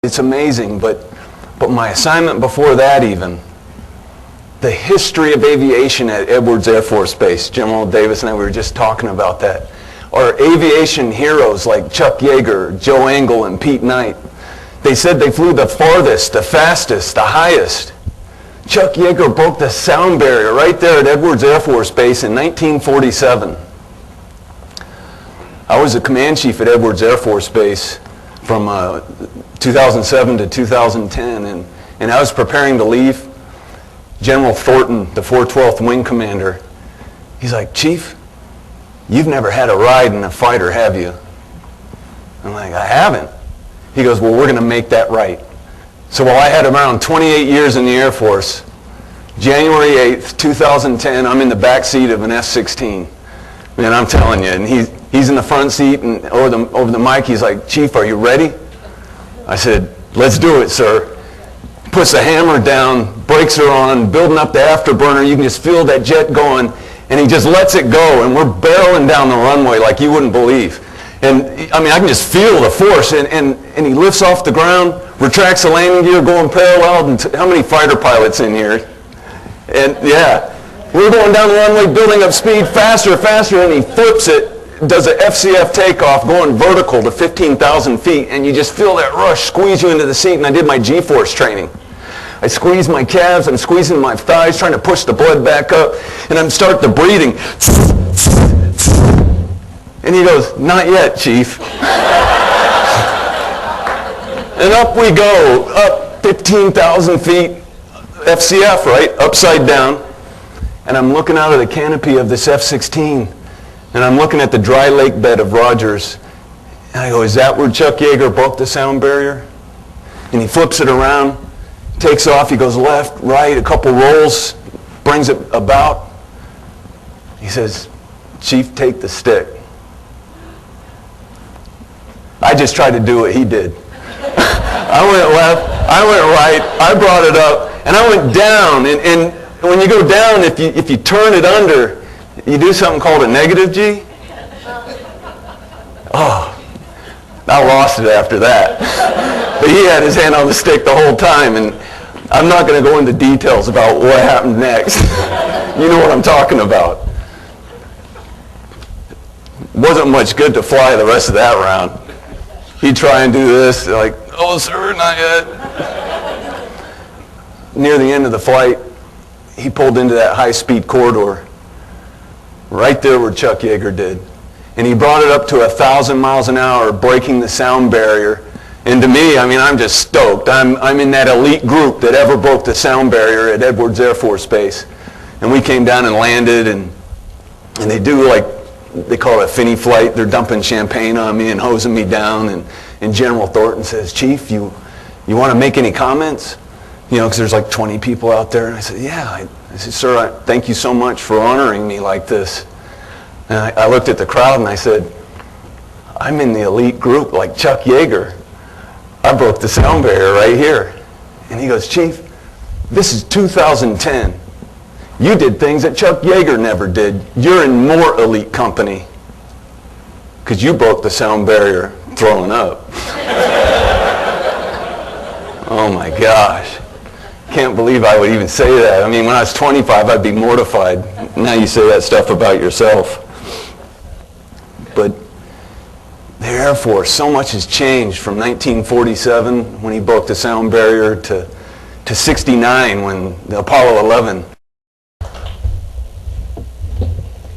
It's amazing, but my assignment before that even, the history of aviation at Edwards Air Force Base, General Davis and I were just talking about that, are aviation heroes like Chuck Yeager, Joe Engle, and Pete Knight. They said they flew the farthest, the fastest, the highest. Chuck Yeager broke the sound barrier right there at Edwards Air Force Base in 1947. I was a command chief at Edwards Air Force Base from 2007 to 2010, and I was preparing to leave. General Thornton, the 412th Wing Commander, he's like, "Chief, you've never had a ride in a fighter, have you?" I'm like, "I haven't." He goes, "Well, we're going to make that right." So while I had around 28 years in the Air Force, January 8th, 2010, I'm in the back seat of an F-16. Man, I'm telling you, and he's in the front seat, and over the mic, he's like, "Chief, are you ready?" I said, "Let's do it, sir." Puts the hammer down, brakes are on, building up the afterburner. You can just feel that jet going, and he just lets it go, and we're barreling down the runway like you wouldn't believe. And I mean, I can just feel the force, and he lifts off the ground, retracts the landing gear, going parallel. And how many fighter pilots in here? And yeah, we're going down the runway, building up speed faster, and he flips it, does an FCF takeoff, going vertical to 15,000 feet, and you just feel that rush squeeze you into the seat. And I did my G-force training. I squeeze my calves, I'm squeezing my thighs, trying to push the blood back up, and I'm starting the breathing. And he goes, "Not yet, Chief." And up we go, up 15,000 feet, FCF, right, upside down. And I'm looking out of the canopy of this F-16, and I'm looking at the dry lake bed of Rogers. And I go, "Is that where Chuck Yeager broke the sound barrier?" And he flips it around, takes off, he goes left, right, a couple rolls, brings it about. He says, "Chief, take the stick." I just tried to do what he did. I went left, I went right, I brought it up, and I went down. And when you go down, if you turn it under, you do something called a negative G. Oh, I lost it after that. But he had his hand on the stick the whole time, and I'm not going to go into details about what happened next. You know what I'm talking about. Wasn't much good to fly the rest of that round. He'd try and do this, like, "Oh, sir, not yet." Near the end of the flight, he pulled into that high-speed corridor, right there where Chuck Yeager did. And he brought it up to 1,000 miles an hour, breaking the sound barrier. And to me, I mean, I'm just stoked. I'm in that elite group that ever broke the sound barrier at Edwards Air Force Base. And we came down and landed, and they do like, they call it a finny flight. They're dumping champagne on me and hosing me down. And General Thornton says, "Chief, you want to make any comments?" You know, because there's like 20 people out there. And I said, "Yeah." I said, "Sir, thank you so much for honoring me like this." And I looked at the crowd and I said, "I'm in the elite group like Chuck Yeager. I broke the sound barrier right here." And he goes, "Chief, this is 2010. You did things that Chuck Yeager never did. You're in more elite company because you broke the sound barrier throwing up." Oh my gosh. Can't believe I would even say that. I mean, when I was 25, I'd be mortified. Now you say that stuff about yourself. But the Air Force, so much has changed from 1947 when he broke the sound barrier to 69 when the Apollo 11